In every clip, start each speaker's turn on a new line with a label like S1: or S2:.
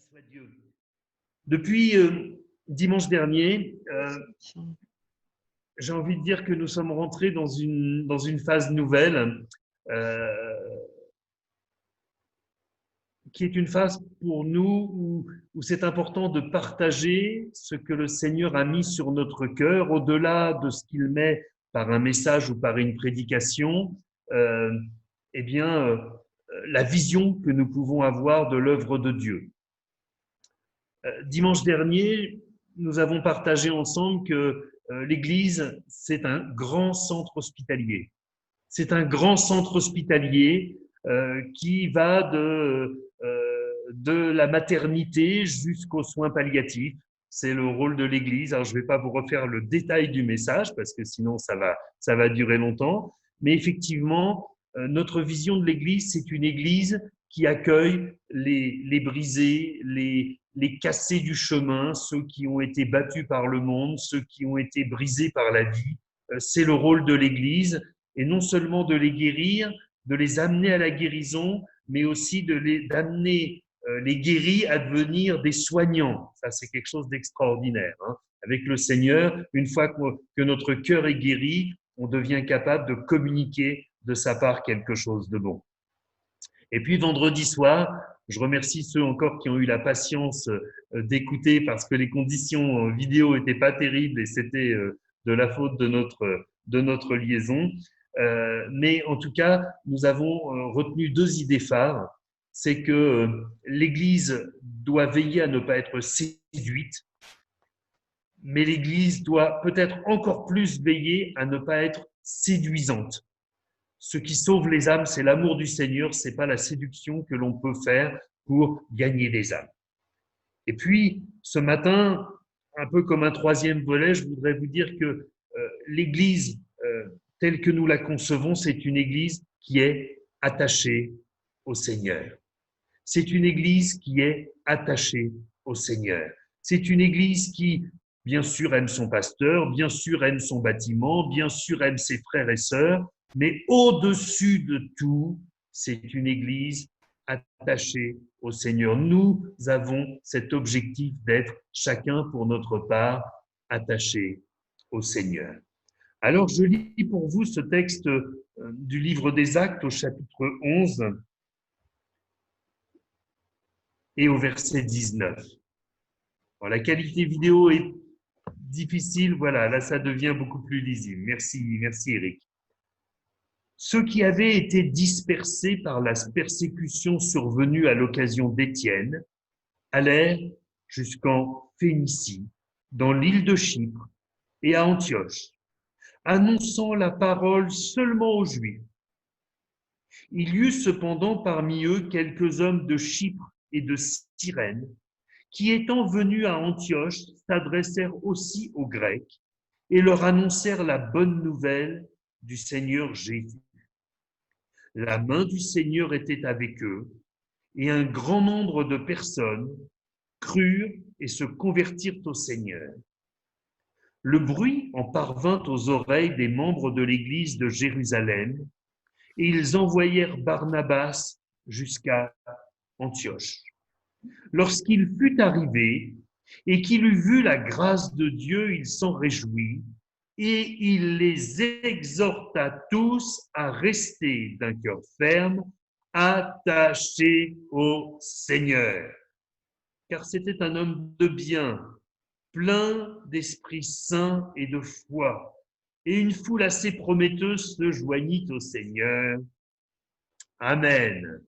S1: soit Dieu. Depuis dimanche dernier, j'ai envie de dire que nous sommes rentrés dans une phase nouvelle, qui est une phase pour nous où c'est important de partager ce que le Seigneur a mis sur notre cœur, au-delà de ce qu'il met par un message ou par une prédication, eh bien, la vision que nous pouvons avoir de l'œuvre de Dieu. Dimanche dernier, nous avons partagé ensemble que l'Église, c'est un grand centre hospitalier. C'est un grand centre hospitalier qui va de la maternité jusqu'aux soins palliatifs. C'est le rôle de l'Église. Alors, je ne vais pas vous refaire le détail du message parce que sinon, ça va durer longtemps. Mais effectivement, notre vision de l'Église, c'est une Église qui accueille les brisés, les cassés du chemin, ceux qui ont été battus par le monde, ceux qui ont été brisés par la vie. C'est le rôle de l'Église, et non seulement de les guérir, de les amener à la guérison, mais aussi d'amener les guéris à devenir des soignants. Ça, c'est quelque chose d'extraordinaire. Avec le Seigneur, une fois que notre cœur est guéri, on devient capable de communiquer de sa part quelque chose de bon. Et puis vendredi soir, je remercie ceux encore qui ont eu la patience d'écouter parce que les conditions vidéo n'étaient pas terribles et c'était de la faute de notre liaison. Mais en tout cas, nous avons retenu deux idées phares. C'est que l'Église doit veiller à ne pas être séduite, mais l'Église doit peut-être encore plus veiller à ne pas être séduisante. Ce qui sauve les âmes, c'est l'amour du Seigneur, c'est pas la séduction que l'on peut faire pour gagner des âmes. Et puis, ce matin, un peu comme un troisième volet, je voudrais vous dire que l'Église, telle que nous la concevons, c'est une Église qui est attachée au Seigneur. C'est une Église qui est attachée au Seigneur. C'est une Église qui, bien sûr, aime son pasteur, bien sûr, aime son bâtiment, bien sûr, aime ses frères et sœurs, mais au-dessus de tout, c'est une Église attachée au Seigneur. Nous avons cet objectif d'être chacun pour notre part attachés au Seigneur. Alors, je lis pour vous ce texte du livre des Actes au chapitre 11 et au verset 19. Alors, la qualité vidéo est difficile, voilà, là ça devient beaucoup plus lisible. Merci Eric. Ceux qui avaient été dispersés par la persécution survenue à l'occasion d'Étienne allèrent jusqu'en Phénicie, dans l'île de Chypre et à Antioche, annonçant la parole seulement aux Juifs. Il y eut cependant parmi eux quelques hommes de Chypre et de Cyrène, qui étant venus à Antioche, s'adressèrent aussi aux Grecs et leur annoncèrent la bonne nouvelle du Seigneur Jésus. La main du Seigneur était avec eux, et un grand nombre de personnes crurent et se convertirent au Seigneur. Le bruit en parvint aux oreilles des membres de l'Église de Jérusalem, et ils envoyèrent Barnabas jusqu'à Antioche. Lorsqu'il fut arrivé et qu'il eut vu la grâce de Dieu, il s'en réjouit et il les exhorta tous à rester d'un cœur ferme, attachés au Seigneur. Car c'était un homme de bien, plein d'Esprit Saint et de foi. Et une foule assez prometteuse se joignit au Seigneur. Amen.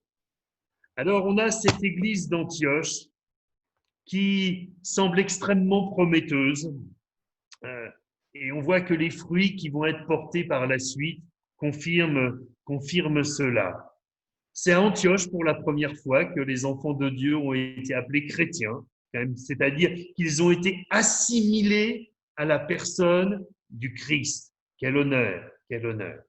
S1: Alors, on a cette église d'Antioche qui semble extrêmement prometteuse et on voit que les fruits qui vont être portés par la suite confirment cela. C'est à Antioche pour la première fois que les enfants de Dieu ont été appelés chrétiens, c'est-à-dire qu'ils ont été assimilés à la personne du Christ. Quel honneur, quel honneur.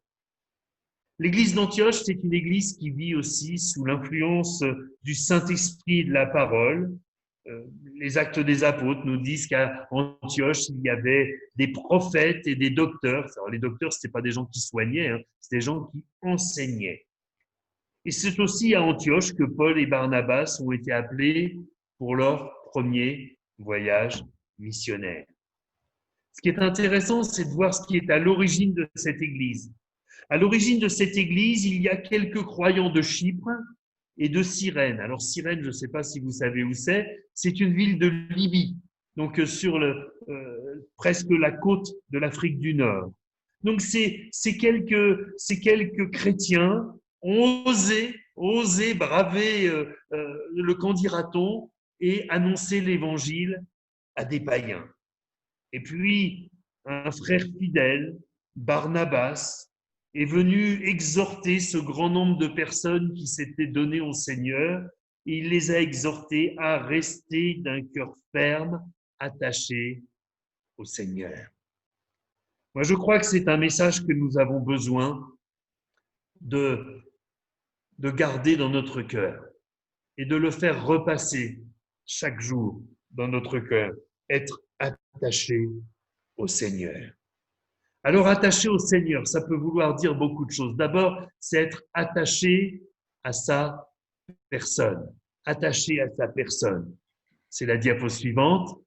S1: L'église d'Antioche, c'est une église qui vit aussi sous l'influence du Saint-Esprit et de la parole. Les Actes des Apôtres nous disent qu'à Antioche, il y avait des prophètes et des docteurs. Alors, les docteurs, ce n'étaient pas des gens qui soignaient, c'était des gens qui enseignaient. Et c'est aussi à Antioche que Paul et Barnabas ont été appelés pour leur premier voyage missionnaire. Ce qui est intéressant, c'est de voir ce qui est à l'origine de cette église. À l'origine de cette église, il y a quelques croyants de Chypre et de Cyrène. Alors Cyrène, je ne sais pas si vous savez où c'est une ville de Libye, donc sur presque la côte de l'Afrique du Nord. Donc ces quelques chrétiens ont osé braver le qu'en dira-t-on et annoncer l'évangile à des païens. Et puis, un frère fidèle, Barnabas, est venu exhorter ce grand nombre de personnes qui s'étaient données au Seigneur, et il les a exhortés à rester d'un cœur ferme, attaché au Seigneur. Moi, je crois que c'est un message que nous avons besoin de garder dans notre cœur et de le faire repasser chaque jour dans notre cœur, être attaché au Seigneur. Alors, attaché au Seigneur, ça peut vouloir dire beaucoup de choses. D'abord, c'est être attaché à sa personne. Attaché à sa personne. C'est la diapo suivante.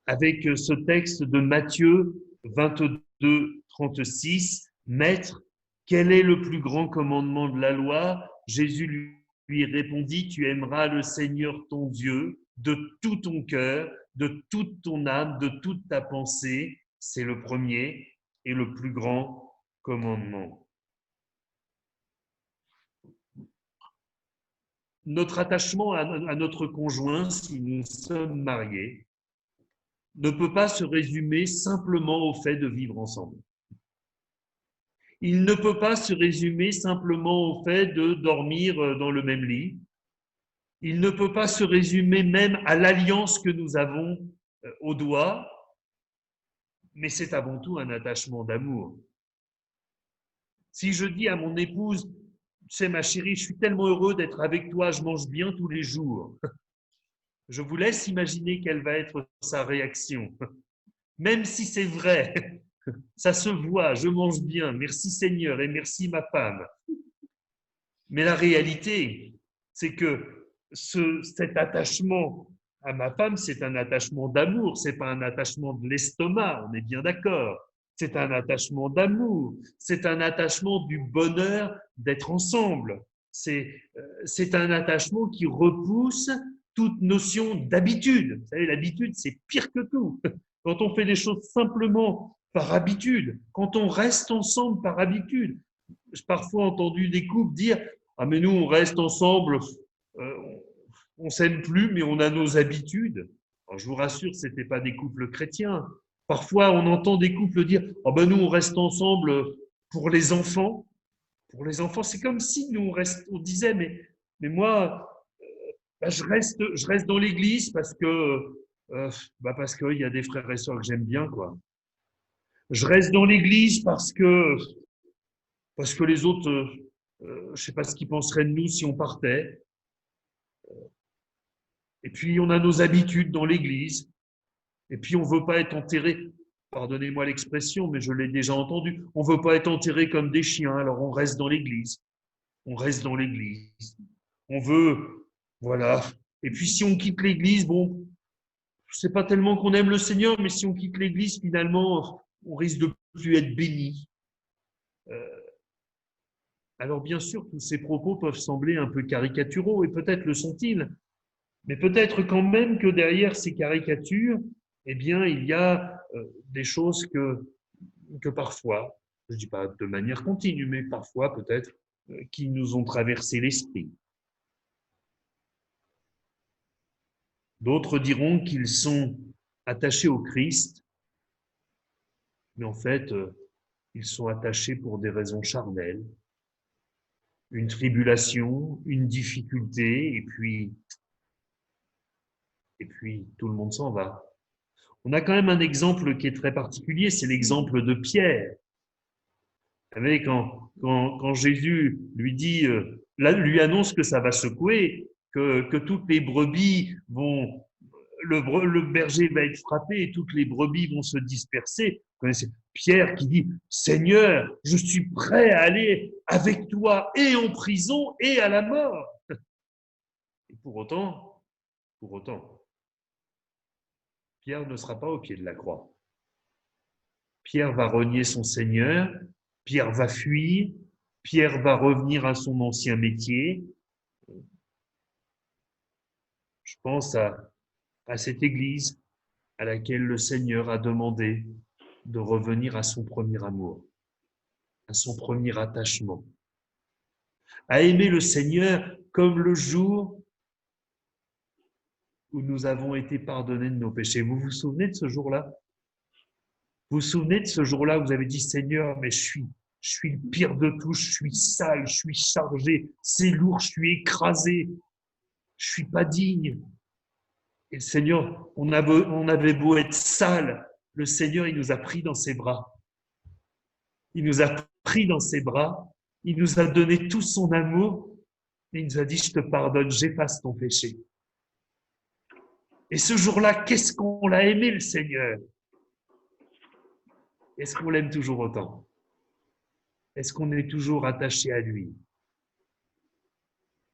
S1: Avec ce texte de Matthieu 22, 36, « Maître, quel est le plus grand commandement de la loi ?» Jésus lui répondit, « Tu aimeras le Seigneur ton Dieu de tout ton cœur, de toute ton âme, de toute ta pensée. » C'est le premier et le plus grand commandement. Notre attachement à notre conjoint, si nous sommes mariés, ne peut pas se résumer simplement au fait de vivre ensemble. Il ne peut pas se résumer simplement au fait de dormir dans le même lit. Il ne peut pas se résumer même à l'alliance que nous avons au doigt, mais c'est avant tout un attachement d'amour. Si je dis à mon épouse, tu sais ma chérie, je suis tellement heureux d'être avec toi, je mange bien tous les jours. Je vous laisse imaginer quelle va être sa réaction. Même si c'est vrai, ça se voit, je mange bien, merci Seigneur et merci ma femme. Mais la réalité, c'est que cet attachement à ma femme, c'est un attachement d'amour, c'est pas un attachement de l'estomac, on est bien d'accord. C'est un attachement d'amour, c'est un attachement du bonheur d'être ensemble. C'est un attachement qui repousse toute notion d'habitude. Vous savez, l'habitude, c'est pire que tout. Quand on fait les choses simplement par habitude, quand on reste ensemble par habitude. J'ai parfois entendu des couples dire « Ah mais nous, on reste ensemble, on ne s'aime plus, mais on a nos habitudes. » Alors, je vous rassure, ce n'étaient pas des couples chrétiens. Parfois, on entend des couples dire « Ah ben nous, on reste ensemble pour les enfants. » Pour les enfants, c'est comme si nous, on disait « Mais moi, je reste dans l'église parce qu'il y a des frères et sœurs que j'aime bien, quoi. Je reste dans l'église parce que les autres, je ne sais pas ce qu'ils penseraient de nous si on partait. Et puis, on a nos habitudes dans l'église. Et puis, on ne veut pas être enterré, pardonnez-moi l'expression, mais je l'ai déjà entendu, on ne veut pas être enterré comme des chiens, alors on reste dans l'église. On reste dans l'église. On veut, voilà. Et puis, si on quitte l'église, bon, c'est pas tellement qu'on aime le Seigneur, mais si on quitte l'église, finalement, on risque de plus être béni. Alors, bien sûr, tous ces propos peuvent sembler un peu caricaturaux, et peut-être le sont-ils, mais peut-être quand même que derrière ces caricatures, eh bien, il y a des choses que parfois, je ne dis pas de manière continue, mais parfois peut-être, qui nous ont traversé l'esprit. D'autres diront qu'ils sont attachés au Christ, mais en fait, ils sont attachés pour des raisons charnelles, une tribulation, une difficulté, et puis tout le monde s'en va. On a quand même un exemple qui est très particulier, c'est l'exemple de Pierre. Vous savez, quand Jésus lui dit, lui annonce que ça va secouer, que toutes les brebis vont, le berger va être frappé et toutes les brebis vont se disperser. Vous connaissez Pierre qui dit, Seigneur, je suis prêt à aller avec toi et en prison et à la mort. Et Pour autant, Pierre ne sera pas au pied de la croix. Pierre va renier son Seigneur, Pierre va fuir, Pierre va revenir à son ancien métier. Je pense à cette église à laquelle le Seigneur a demandé de revenir à son premier amour, à son premier attachement, à aimer le Seigneur comme le jour où nous avons été pardonnés de nos péchés. Vous vous souvenez de ce jour-là? Vous vous souvenez de ce jour-là où vous avez dit, Seigneur, mais je suis le pire de tous, je suis sale, je suis chargé, c'est lourd, je suis écrasé, je suis pas digne. Et le Seigneur, on avait beau être sale, le Seigneur, il nous a pris dans ses bras. Il nous a pris dans ses bras, il nous a donné tout son amour, et il nous a dit, je te pardonne, j'efface ton péché. Et ce jour-là, qu'est-ce qu'on l'a aimé, le Seigneur? Est-ce qu'on l'aime toujours autant? Est-ce qu'on est toujours attaché à lui?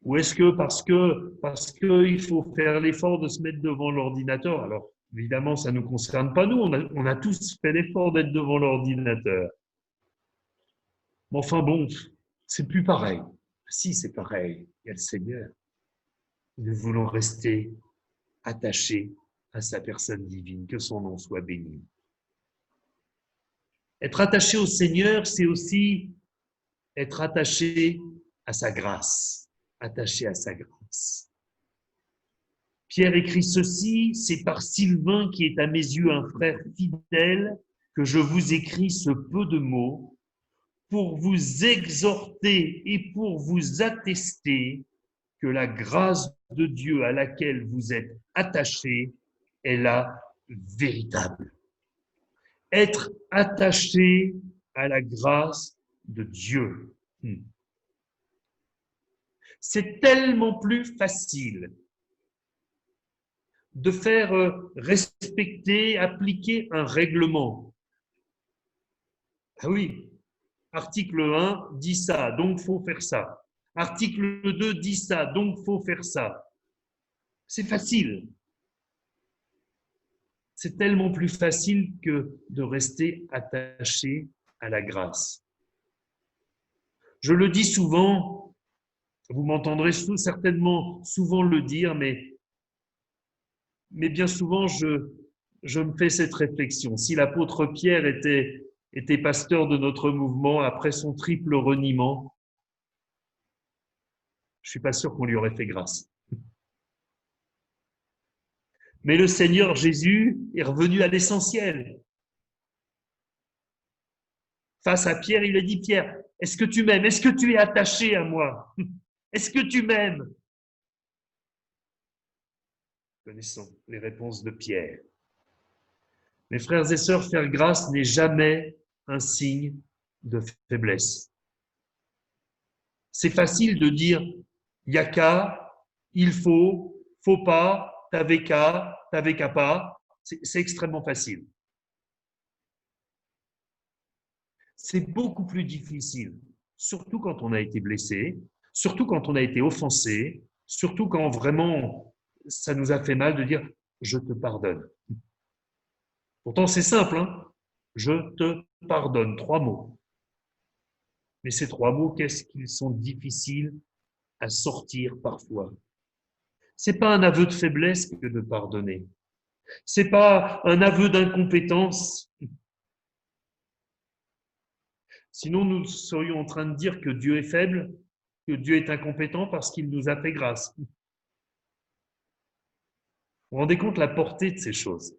S1: Ou est-ce que parce que il faut faire l'effort de se mettre devant l'ordinateur? Alors, évidemment, ça ne nous concerne pas nous, on a tous fait l'effort d'être devant l'ordinateur. Mais enfin bon, c'est plus pareil. Si, c'est pareil, il y a le Seigneur. Nous voulons rester attachés à sa personne divine, que son nom soit béni. Être attaché au Seigneur, c'est aussi être attaché à sa grâce, attaché à sa grâce. Pierre écrit ceci, c'est par Sylvain qui est à mes yeux un frère fidèle que je vous écris ce peu de mots pour vous exhorter et pour vous attester que la grâce de Dieu à laquelle vous êtes attachés est la véritable. Être attaché à la grâce de Dieu. C'est tellement plus facile de faire respecter, appliquer un règlement. Ah oui, article 1 dit ça, donc faut faire ça. Article 2 dit ça, donc faut faire ça. C'est facile. C'est tellement plus facile que de rester attaché à la grâce. Je le dis souvent, vous m'entendrez certainement souvent le dire, mais bien souvent, je me fais cette réflexion. Si l'apôtre Pierre était pasteur de notre mouvement après son triple reniement, je ne suis pas sûr qu'on lui aurait fait grâce. Mais le Seigneur Jésus est revenu à l'essentiel. Face à Pierre, il a dit, Pierre, est-ce que tu m'aimes? Est-ce que tu es attaché à moi? Est-ce que tu m'aimes? Connaissons les réponses de Pierre. Mes frères et sœurs, faire grâce n'est jamais un signe de faiblesse. C'est facile de dire, il n'y a qu'à, il faut pas, t'avais qu'à pas. C'est extrêmement facile. C'est beaucoup plus difficile, surtout quand on a été blessé, surtout quand on a été offensé, surtout quand vraiment ça nous a fait mal de dire « je te pardonne ». Pourtant, c'est simple, hein, je te pardonne, 3 mots. Mais ces 3 mots, qu'est-ce qu'ils sont difficiles à sortir parfois. C'est pas un aveu de faiblesse que de pardonner. C'est pas un aveu d'incompétence. Sinon, nous serions en train de dire que Dieu est faible, que Dieu est incompétent parce qu'il nous a fait grâce. Vous vous rendez compte la portée de ces choses?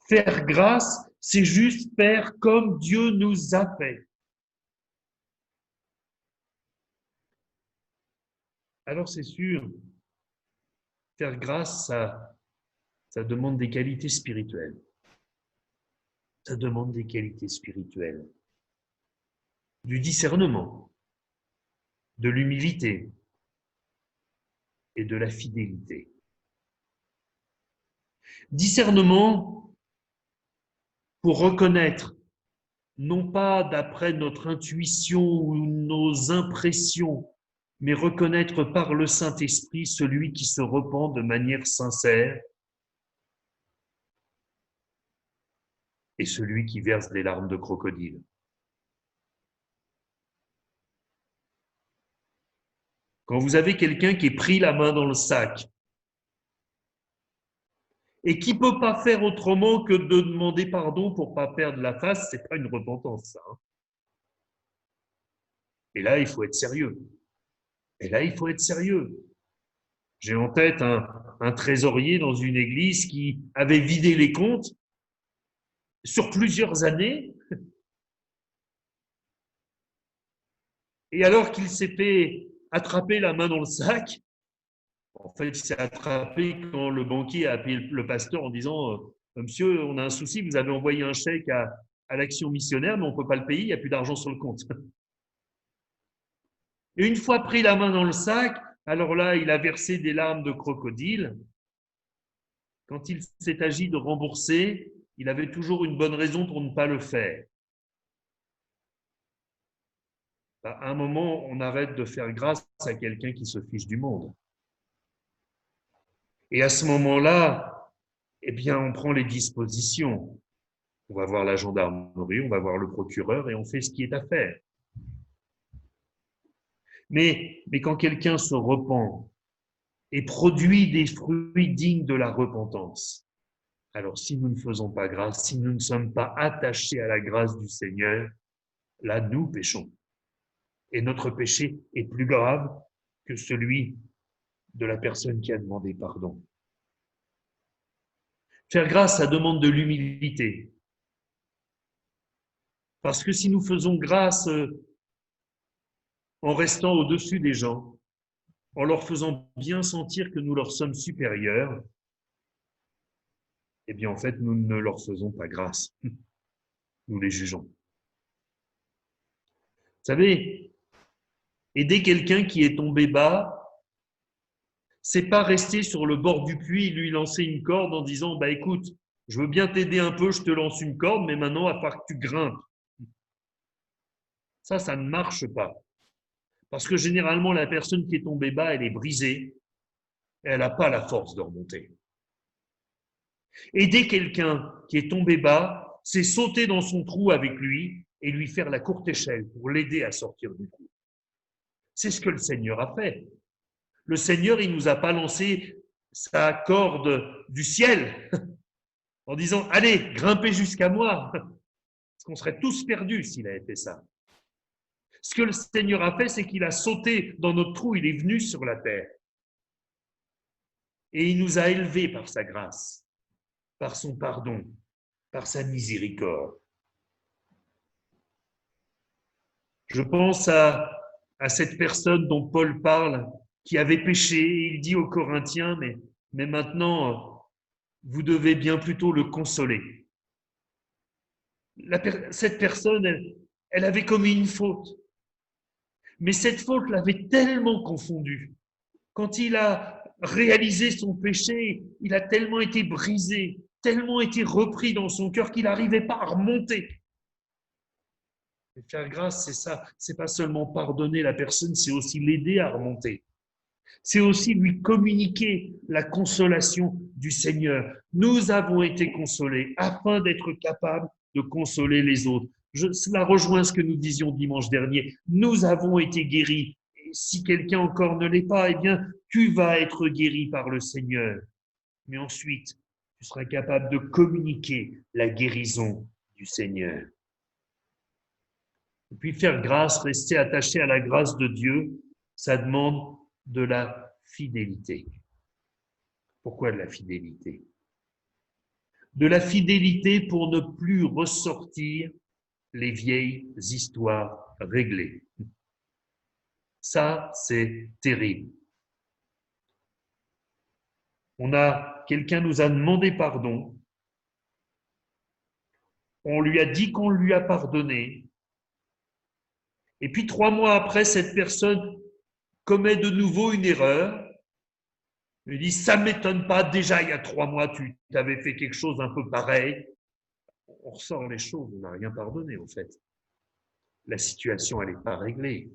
S1: Faire grâce, c'est juste faire comme Dieu nous a fait. Alors c'est sûr, faire grâce, ça demande des qualités spirituelles. Ça demande des qualités spirituelles. Du discernement, de l'humilité et de la fidélité. Discernement pour reconnaître, non pas d'après notre intuition ou nos impressions, mais reconnaître par le Saint-Esprit celui qui se repent de manière sincère et celui qui verse des larmes de crocodile. Quand vous avez quelqu'un qui est pris la main dans le sac et qui ne peut pas faire autrement que de demander pardon pour ne pas perdre la face, ce n'est pas une repentance, ça. Et là, il faut être sérieux. J'ai en tête un trésorier dans une église qui avait vidé les comptes sur plusieurs années. Et alors qu'il s'est fait attraper la main dans le sac, en fait, il s'est attrapé quand le banquier a appelé le pasteur en disant Monsieur, on a un souci, vous avez envoyé un chèque à l'action missionnaire, mais on ne peut pas le payer, il n'y a plus d'argent sur le compte. Et une fois pris la main dans le sac, alors là, il a versé des larmes de crocodile. Quand il s'est agi de rembourser, il avait toujours une bonne raison pour ne pas le faire. À un moment, on arrête de faire grâce à quelqu'un qui se fiche du monde. Et à ce moment-là, eh bien, on prend les dispositions. On va voir la gendarmerie, on va voir le procureur et on fait ce qui est à faire. Mais quand quelqu'un se repent et produit des fruits dignes de la repentance, alors si nous ne faisons pas grâce, si nous ne sommes pas attachés à la grâce du Seigneur, là, nous péchons. Et notre péché est plus grave que celui de la personne qui a demandé pardon. Faire grâce, ça demande de l'humilité. Parce que si nous faisons grâce en restant au-dessus des gens, en leur faisant bien sentir que nous leur sommes supérieurs, eh bien en fait, nous ne leur faisons pas grâce. Nous les jugeons. Vous savez, aider quelqu'un qui est tombé bas, c'est pas rester sur le bord du puits et lui lancer une corde en disant « bah écoute, je veux bien t'aider un peu, je te lance une corde, mais maintenant, il va falloir que tu grimpes. » Ça ne marche pas. Parce que généralement, la personne qui est tombée bas, elle est brisée, et elle n'a pas la force de remonter. Aider quelqu'un qui est tombé bas, c'est sauter dans son trou avec lui et lui faire la courte échelle pour l'aider à sortir du trou. C'est ce que le Seigneur a fait. Le Seigneur, il ne nous a pas lancé sa corde du ciel en disant « Allez, grimpez jusqu'à moi !» Parce qu'on serait tous perdus s'il avait fait ça. Ce que le Seigneur a fait, c'est qu'il a sauté dans notre trou, il est venu sur la terre. Et il nous a élevés par sa grâce, par son pardon, par sa miséricorde. Je pense à cette personne dont Paul parle, qui avait péché, et il dit aux Corinthiens, mais maintenant, vous devez bien plutôt le consoler. Cette personne, elle avait commis une faute, mais cette faute l'avait tellement confondu. Quand il a réalisé son péché, il a tellement été brisé, tellement été repris dans son cœur qu'il n'arrivait pas à remonter. Et faire grâce, c'est ça. C'est pas seulement pardonner la personne, c'est aussi l'aider à remonter. C'est aussi lui communiquer la consolation du Seigneur. Nous avons été consolés afin d'être capables de consoler les autres. Cela rejoint ce que nous disions dimanche dernier. Nous avons été guéris. Et si quelqu'un encore ne l'est pas, eh bien, tu vas être guéri par le Seigneur. Mais ensuite, tu seras capable de communiquer la guérison du Seigneur. Et puis faire grâce, rester attaché à la grâce de Dieu, ça demande de la fidélité. Pourquoi de la fidélité? De la fidélité pour ne plus ressortir les vieilles histoires réglées. Ça, c'est terrible. Quelqu'un nous a demandé pardon, on lui a dit qu'on lui a pardonné, et puis 3 mois après, cette personne commet de nouveau une erreur. Il dit, ça ne m'étonne pas, déjà il y a 3 mois, tu avais fait quelque chose un peu pareil. On ressort les choses, on n'a rien pardonné en fait. La situation, elle n'est pas réglée.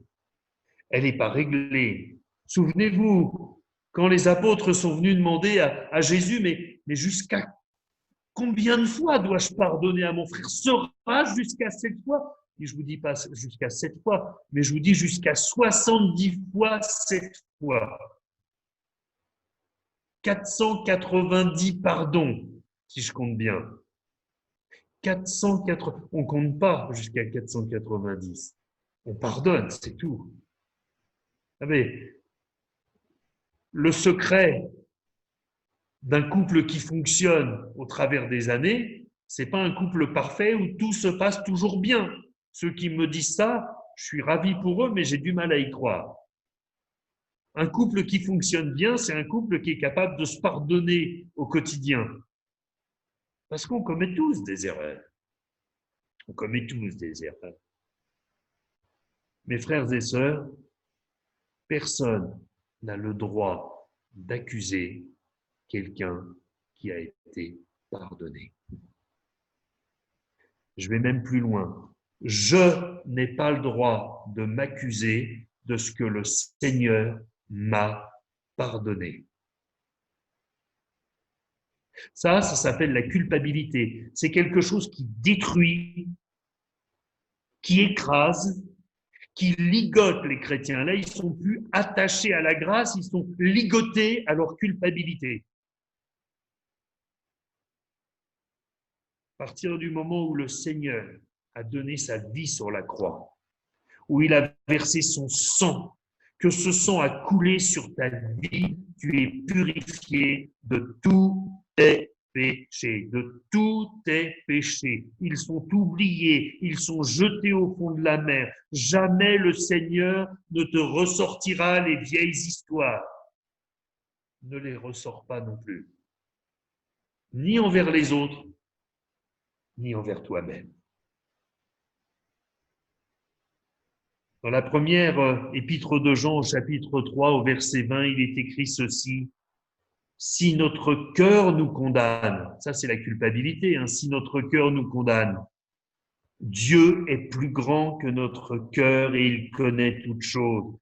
S1: elle n'est pas réglée. Souvenez-vous, quand les apôtres sont venus demander à Jésus, mais jusqu'à combien de fois dois-je pardonner à mon frère? Sera jusqu'à 7 fois? Et je ne vous dis pas jusqu'à 7 fois, mais je vous dis jusqu'à 70 fois 7 fois. 490 pardons, si je compte bien. 480, on ne compte pas jusqu'à 490. On pardonne, c'est tout. Vous savez, le secret d'un couple qui fonctionne au travers des années, c'est pas un couple parfait où tout se passe toujours bien. Ceux qui me disent ça, je suis ravi pour eux, mais j'ai du mal à y croire. Un couple qui fonctionne bien, c'est un couple qui est capable de se pardonner au quotidien. Parce qu'on commet tous des erreurs. On commet tous des erreurs. Mes frères et sœurs, personne n'a le droit d'accuser quelqu'un qui a été pardonné. Je vais même plus loin. Je n'ai pas le droit de m'accuser de ce que le Seigneur m'a pardonné. Ça s'appelle la culpabilité. C'est quelque chose qui détruit, qui écrase, qui ligote les chrétiens. Là, ils ne sont plus attachés à la grâce, ils sont ligotés à leur culpabilité. À partir du moment où le Seigneur a donné sa vie sur la croix, où il a versé son sang, que ce sang a coulé sur ta vie, tu es purifié de tous tes péchés, de tous tes péchés. Ils sont oubliés, ils sont jetés au fond de la mer. Jamais le Seigneur ne te ressortira les vieilles histoires. Ne les ressors pas non plus, ni envers les autres, ni envers toi-même. Dans la première épître de Jean, au chapitre 3, au verset 20, il est écrit ceci: si notre cœur nous condamne, ça c'est la culpabilité, hein, si notre cœur nous condamne, Dieu est plus grand que notre cœur et il connaît toutes choses.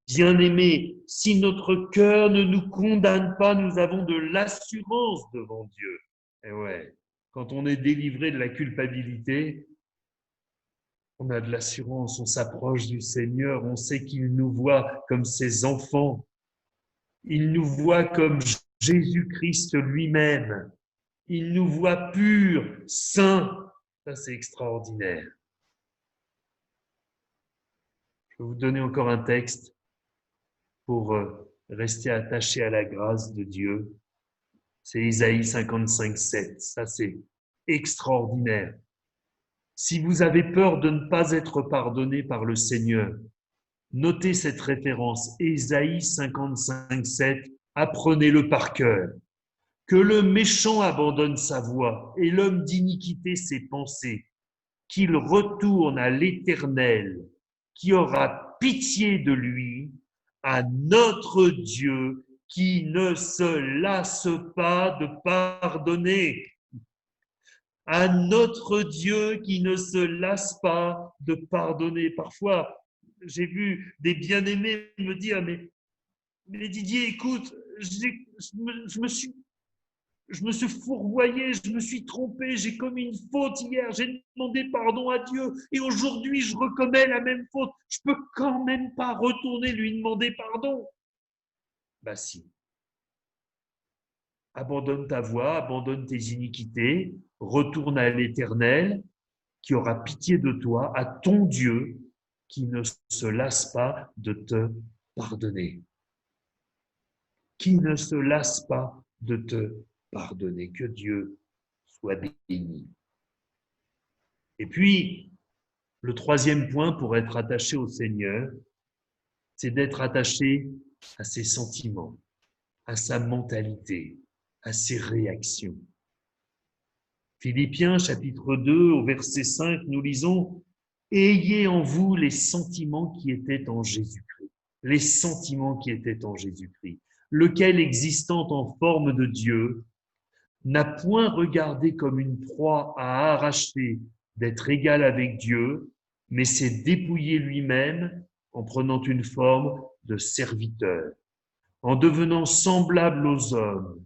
S1: Bien-aimés, si notre cœur ne nous condamne pas, nous avons de l'assurance devant Dieu. Et ouais, quand on est délivré de la culpabilité, on a de l'assurance, on s'approche du Seigneur, on sait qu'il nous voit comme ses enfants. Il nous voit comme Jésus-Christ lui-même. Il nous voit purs, saints. Ça, c'est extraordinaire. Je vais vous donner encore un texte pour rester attaché à la grâce de Dieu. C'est Isaïe 55, 7. Ça, c'est extraordinaire. Si vous avez peur de ne pas être pardonné par le Seigneur, notez cette référence, Isaïe 55, 7, apprenez-le par cœur. Que le méchant abandonne sa voie et l'homme d'iniquité ses pensées, qu'il retourne à l'Éternel, qui aura pitié de lui, à notre Dieu, qui ne se lasse pas de pardonner. À notre Dieu qui ne se lasse pas de pardonner. Parfois, j'ai vu des bien-aimés me dire, mais Didier, écoute, je me suis fourvoyé, je me suis trompé, j'ai commis une faute hier, j'ai demandé pardon à Dieu et aujourd'hui je recommets la même faute. Je peux quand même pas retourner lui demander pardon. Bah si. Abandonne ta voie, abandonne tes iniquités, retourne à l'Éternel qui aura pitié de toi, à ton Dieu qui ne se lasse pas de te pardonner. Qui ne se lasse pas de te pardonner. Que Dieu soit béni. Et puis, le troisième point pour être attaché au Seigneur, c'est d'être attaché à ses sentiments, à sa mentalité, à ses réactions. Philippiens chapitre 2 au verset 5, nous lisons « Ayez en vous les sentiments qui étaient en Jésus-Christ ». Les sentiments qui étaient en Jésus-Christ, lequel existant en forme de Dieu, n'a point regardé comme une proie à arracher d'être égal avec Dieu, mais s'est dépouillé lui-même en prenant une forme de serviteur, en devenant semblable aux hommes.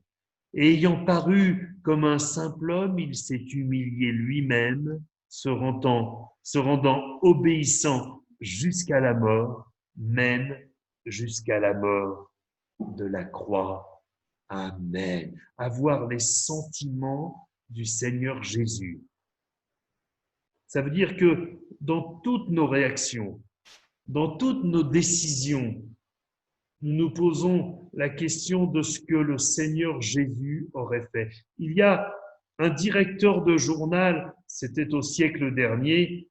S1: Et ayant paru comme un simple homme, il s'est humilié lui-même, se rendant obéissant jusqu'à la mort, même jusqu'à la mort de la croix. Amen. Avoir les sentiments du Seigneur Jésus. Ça veut dire que dans toutes nos réactions, dans toutes nos décisions, nous nous posons la question de ce que le Seigneur Jésus aurait fait. Il y a un directeur de journal, c'était au siècle dernier,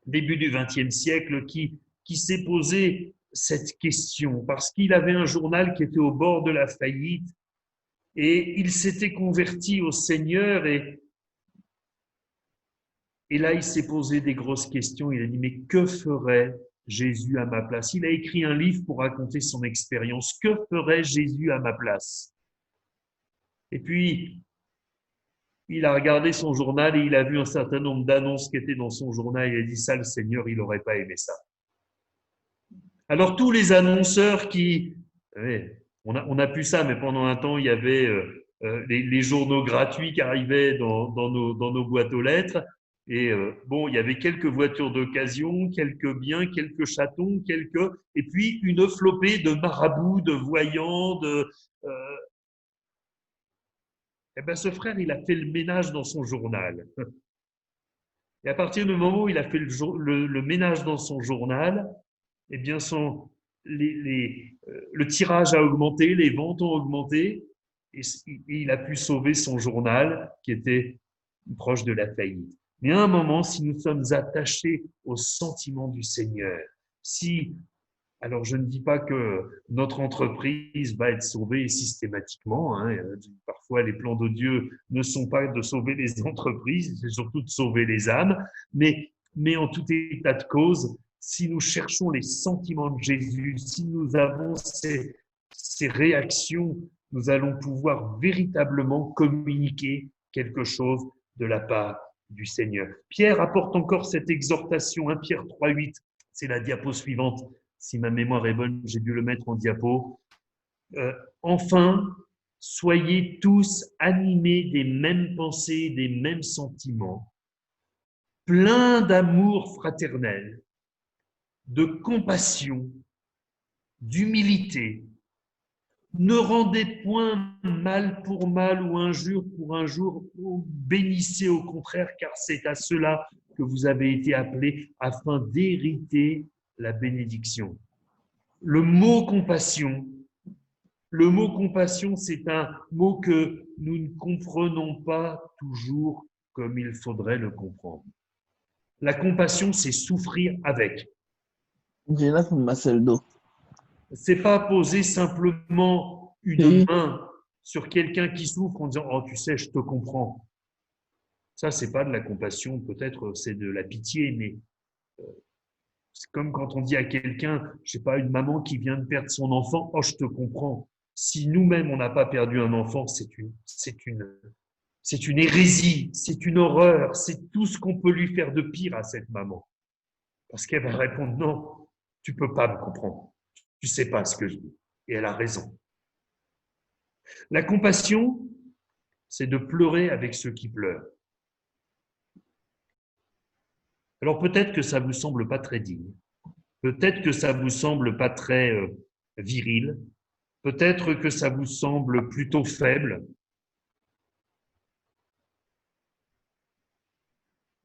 S1: début du XXe siècle, qui s'est posé cette question parce qu'il avait un journal qui était au bord de la faillite et il s'était converti au Seigneur et là, il s'est posé des grosses questions. Il a dit, mais que ferait Jésus à ma place? Il a écrit un livre pour raconter son expérience. Que ferait Jésus à ma place? Et puis, il a regardé son journal et il a vu un certain nombre d'annonces qui étaient dans son journal. Il a dit, ça, le Seigneur, il n'aurait pas aimé ça. Alors, tous les annonceurs qui... On a pu ça, mais pendant un temps, il y avait les journaux gratuits qui arrivaient dans nos boîtes aux lettres. Et bon, il y avait quelques voitures d'occasion, quelques biens, quelques chatons, et puis une flopée de marabouts, de voyants, Eh ben, ce frère, il a fait le ménage dans son journal. Et à partir du moment où il a fait le ménage dans son journal, eh bien, le tirage a augmenté, les ventes ont augmenté, et il a pu sauver son journal qui était proche de la faillite. Mais à un moment, si nous sommes attachés au sentiment du Seigneur, alors je ne dis pas que notre entreprise va être sauvée systématiquement, hein, parfois les plans de Dieu ne sont pas de sauver les entreprises, c'est surtout de sauver les âmes, mais en tout état de cause, si nous cherchons les sentiments de Jésus, si nous avons ces réactions, nous allons pouvoir véritablement communiquer quelque chose de la part du Seigneur. Pierre apporte encore cette exhortation, 1 Pierre 3,8, c'est la diapo suivante, si ma mémoire est bonne, j'ai dû le mettre en diapo. Enfin, soyez tous animés des mêmes pensées, des mêmes sentiments, pleins d'amour fraternel, de compassion, d'humilité. Ne rendez point mal pour mal ou injure pour injure, bénissez au contraire, car c'est à cela que vous avez été appelés afin d'hériter la bénédiction. Le mot compassion, c'est un mot que nous ne comprenons pas toujours comme il faudrait le comprendre. La compassion, c'est souffrir avec. C'est pas poser simplement une main sur quelqu'un qui souffre en disant « Oh, tu sais, je te comprends ». Ça, c'est pas de la compassion, peut-être c'est de la pitié, mais c'est comme quand on dit à quelqu'un, je sais pas, une maman qui vient de perdre son enfant, « Oh, je te comprends ». Si nous-mêmes, on n'a pas perdu un enfant, c'est une hérésie, c'est une horreur, c'est tout ce qu'on peut lui faire de pire à cette maman. Parce qu'elle va répondre « Non, tu peux pas me comprendre. Tu sais pas ce que je dis. » Et elle a raison. La compassion, c'est de pleurer avec ceux qui pleurent. Alors peut-être que ça vous semble pas très digne. Peut-être que ça vous semble pas très viril. Peut-être que ça vous semble plutôt faible.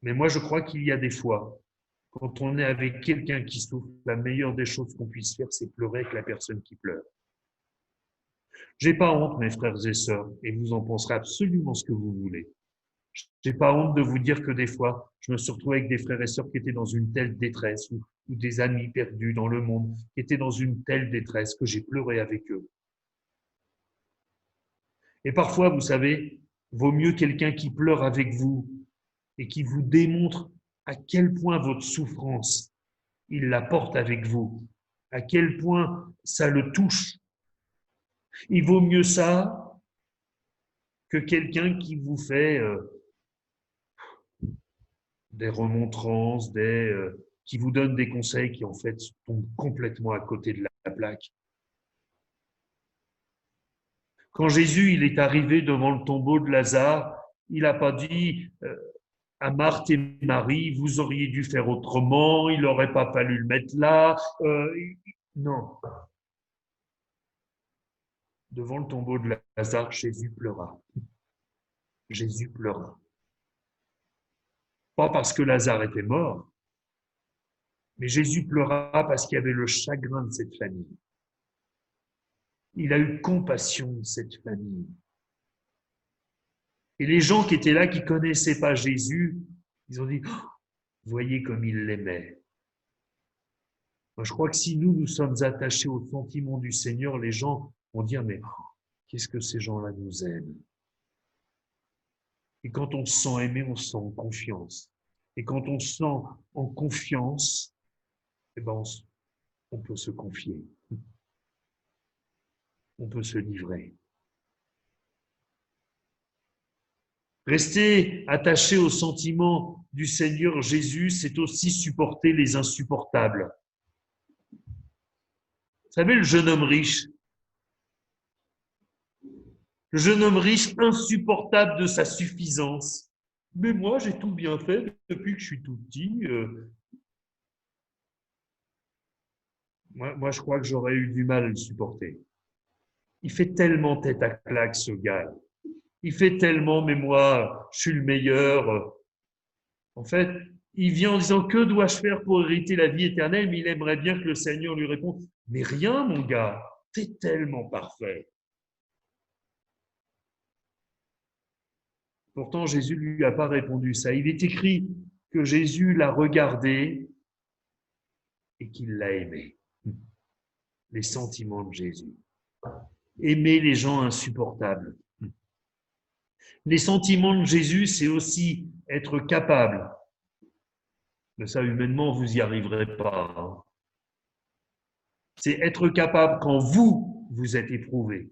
S1: Mais moi, je crois qu'il y a des fois, quand on est avec quelqu'un qui souffre, la meilleure des choses qu'on puisse faire, c'est pleurer avec la personne qui pleure. J'ai pas honte, mes frères et sœurs, et vous en penserez absolument ce que vous voulez. J'ai pas honte de vous dire que des fois, je me suis retrouvé avec des frères et sœurs qui étaient dans une telle détresse ou des amis perdus dans le monde qui étaient dans une telle détresse que j'ai pleuré avec eux. Et parfois, vous savez, vaut mieux quelqu'un qui pleure avec vous et qui vous démontre à quel point votre souffrance, il la porte avec vous, à quel point ça le touche. Il vaut mieux ça que quelqu'un qui vous fait des remontrances, qui vous donnent des conseils qui, en fait, tombent complètement à côté de la plaque. Quand Jésus il est arrivé devant le tombeau de Lazare, il n'a pas dit à Marthe et Marie, vous auriez dû faire autrement, il n'aurait pas fallu le mettre là. Non. Devant le tombeau de Lazare, Jésus pleura. Jésus pleura. Pas parce que Lazare était mort, mais Jésus pleura parce qu'il y avait le chagrin de cette famille. Il a eu compassion de cette famille. Et les gens qui étaient là, qui ne connaissaient pas Jésus, ils ont dit, oh, voyez comme il l'aimait. Moi, je crois que si nous sommes attachés au sentiment du Seigneur, les gens vont dire, mais oh, qu'est-ce que ces gens-là nous aiment? Et quand on se sent aimé, on se sent en confiance. Et quand on se sent en confiance, eh ben on peut se confier. On peut se livrer. Rester attaché au sentiment du Seigneur Jésus, c'est aussi supporter les insupportables. Vous savez, le jeune homme riche, insupportable de sa suffisance. Mais moi, j'ai tout bien fait depuis que je suis tout petit. Moi, je crois que j'aurais eu du mal à le supporter. Il fait tellement tête à claque, ce gars. Il fait tellement, mais moi, je suis le meilleur. En fait, il vient en disant, que dois-je faire pour hériter la vie éternelle? Mais il aimerait bien que le Seigneur lui réponde, mais rien, mon gars, t'es tellement parfait. Pourtant, Jésus ne lui a pas répondu ça. Il est écrit que Jésus l'a regardé et qu'il l'a aimé. Les sentiments de Jésus. Aimer les gens insupportables. Les sentiments de Jésus, c'est aussi être capable. Mais ça, humainement, vous n'y arriverez pas. Hein. C'est être capable quand vous êtes éprouvé.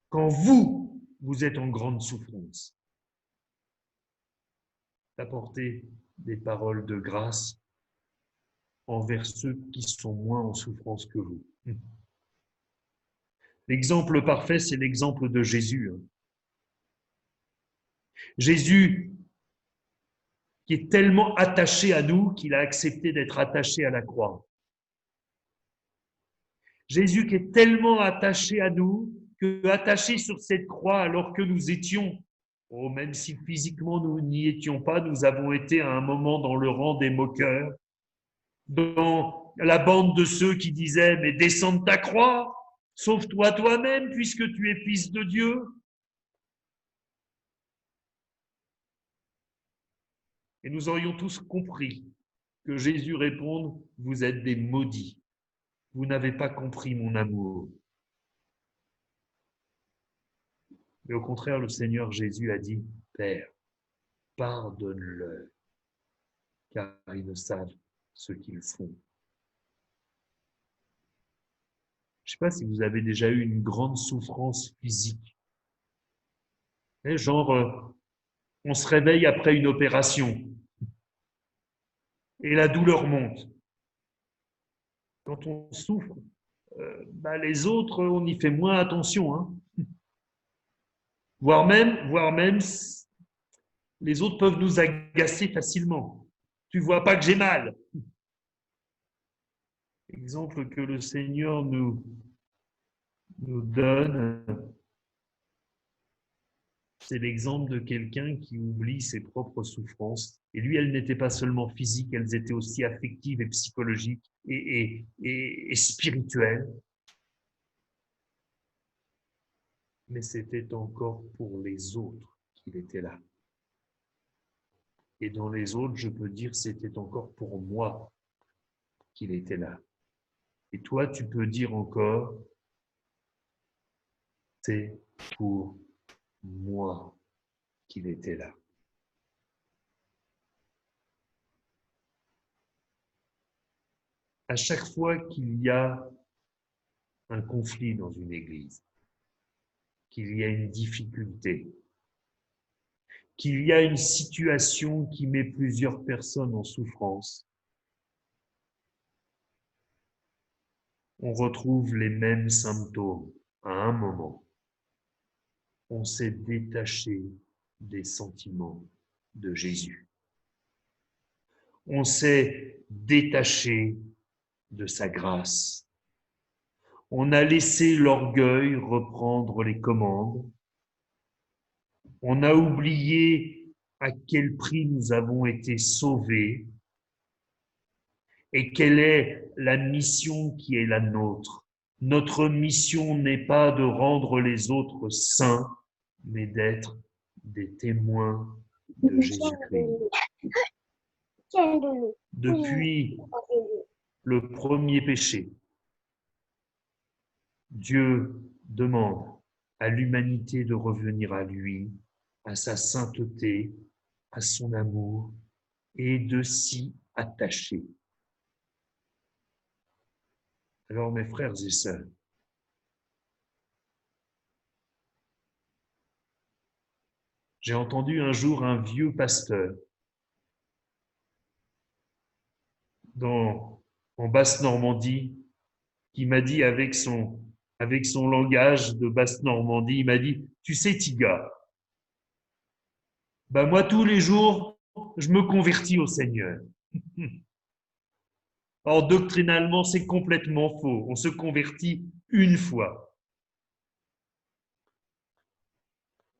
S1: Quand vous êtes en grande souffrance. D'apporter des paroles de grâce envers ceux qui sont moins en souffrance que vous. L'exemple parfait, c'est l'exemple de Jésus. Jésus, qui est tellement attaché à nous qu'il a accepté d'être attaché à la croix. Jésus qui est tellement attaché à nous que attaché sur cette croix alors que nous étions, oh, même si physiquement nous n'y étions pas, nous avons été à un moment dans le rang des moqueurs, dans la bande de ceux qui disaient « mais descends de ta croix, sauve-toi toi-même puisque tu es fils de Dieu ». Et nous aurions tous compris que Jésus réponde « vous êtes des maudits, vous n'avez pas compris mon amour ». Mais au contraire, le Seigneur Jésus a dit « Père, pardonne-leur, car ils ne savent ce qu'ils font. » Je ne sais pas si vous avez déjà eu une grande souffrance physique. Genre, on se réveille après une opération et la douleur monte. Quand on souffre, les autres, on y fait moins attention. Hein. Voire même, les autres peuvent nous agacer facilement. Tu ne vois pas que j'ai mal. Exemple que le Seigneur nous donne, c'est l'exemple de quelqu'un qui oublie ses propres souffrances. Et lui, elles n'étaient pas seulement physiques, elles étaient aussi affectives et psychologiques et spirituelles. Mais c'était encore pour les autres qu'il était là. Et dans les autres, je peux dire, c'était encore pour moi qu'il était là. Et toi, tu peux dire encore, c'est pour moi qu'il était là. À chaque fois qu'il y a un conflit dans une église, qu'il y a une difficulté, qu'il y a une situation qui met plusieurs personnes en souffrance, on retrouve les mêmes symptômes à un moment. On s'est détaché des sentiments de Jésus. On s'est détaché de sa grâce. On a laissé l'orgueil reprendre les commandes. On a oublié à quel prix nous avons été sauvés et quelle est la mission qui est la nôtre. Notre mission n'est pas de rendre les autres saints, mais d'être des témoins de Jésus-Christ. Depuis le premier péché, Dieu demande à l'humanité de revenir à lui, à sa sainteté, à son amour et de s'y attacher. Alors mes frères et sœurs, j'ai entendu un jour un vieux pasteur en Basse-Normandie qui m'a dit avec son langage de Basse-Normandie, il m'a dit, tu sais Tiga, ben moi tous les jours, je me convertis au Seigneur. Or, doctrinalement, c'est complètement faux. On se convertit une fois.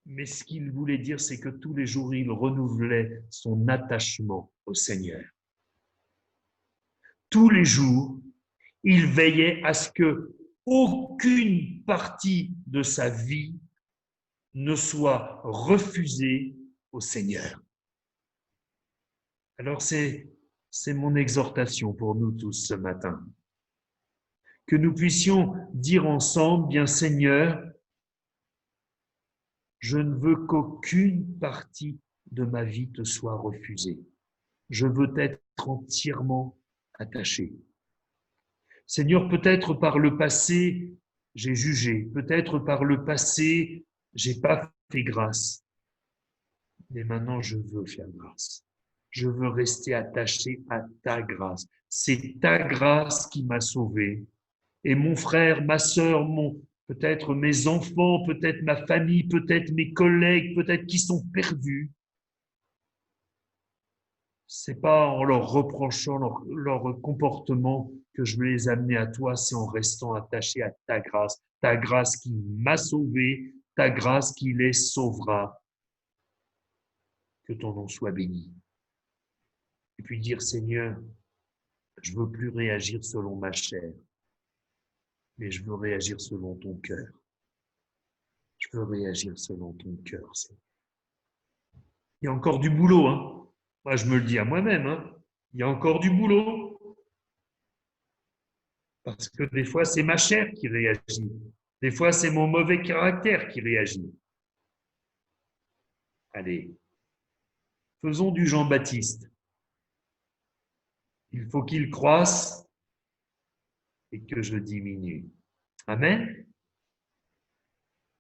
S1: Mais ce qu'il voulait dire, c'est que tous les jours, il renouvelait son attachement au Seigneur. Tous les jours, il veillait à ce que aucune partie de sa vie ne soit refusée au Seigneur. Alors c'est mon exhortation pour nous tous ce matin. Que nous puissions dire ensemble, bien Seigneur, je ne veux qu'aucune partie de ma vie te soit refusée. Je veux être entièrement attaché. Seigneur, peut-être par le passé, j'ai jugé. Peut-être par le passé, j'ai pas fait grâce. Mais maintenant, je veux faire grâce. Je veux rester attaché à ta grâce. C'est ta grâce qui m'a sauvé. Et mon frère, ma sœur, peut-être mes enfants, peut-être ma famille, peut-être mes collègues, peut-être qui sont perdus. C'est pas en leur reprochant leur comportement que je vais les amener à toi, c'est en restant attaché à ta grâce qui m'a sauvé, ta grâce qui les sauvera. Que ton nom soit béni. Et puis dire, Seigneur, je veux plus réagir selon ma chair, mais je veux réagir selon ton cœur. Je veux réagir selon ton cœur, Seigneur. Il y a encore du boulot, hein. Moi, je me le dis à moi-même, hein. Il y a encore du boulot. Parce que des fois, c'est ma chair qui réagit. Des fois, c'est mon mauvais caractère qui réagit. Allez, faisons du Jean-Baptiste. Il faut qu'il croisse et que je diminue. Amen.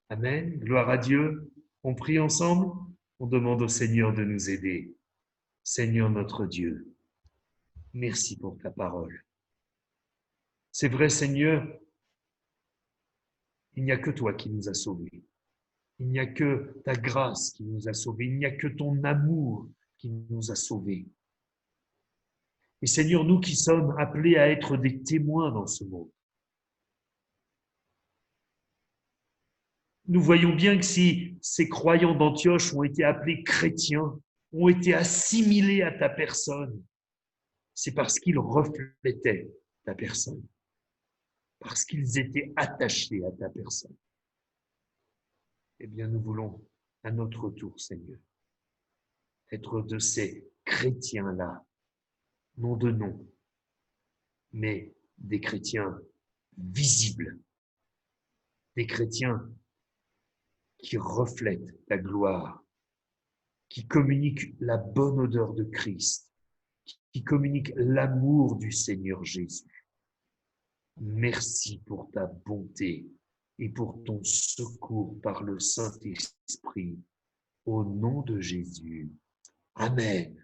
S1: Amen. Gloire à Dieu. On prie ensemble. On demande au Seigneur de nous aider. Seigneur notre Dieu, merci pour ta parole. C'est vrai, Seigneur, il n'y a que toi qui nous as sauvés. Il n'y a que ta grâce qui nous a sauvés. Il n'y a que ton amour qui nous a sauvés. Et Seigneur, nous qui sommes appelés à être des témoins dans ce monde, nous voyons bien que si ces croyants d'Antioche ont été appelés chrétiens, ont été assimilés à ta personne, c'est parce qu'ils reflétaient ta personne, parce qu'ils étaient attachés à ta personne. Eh bien, nous voulons à notre tour, Seigneur, être de ces chrétiens-là, non de nom, mais des chrétiens visibles, des chrétiens qui reflètent ta gloire, qui communiquent la bonne odeur de Christ, qui communiquent l'amour du Seigneur Jésus. Merci pour ta bonté et pour ton secours par le Saint-Esprit. Au nom de Jésus. Amen.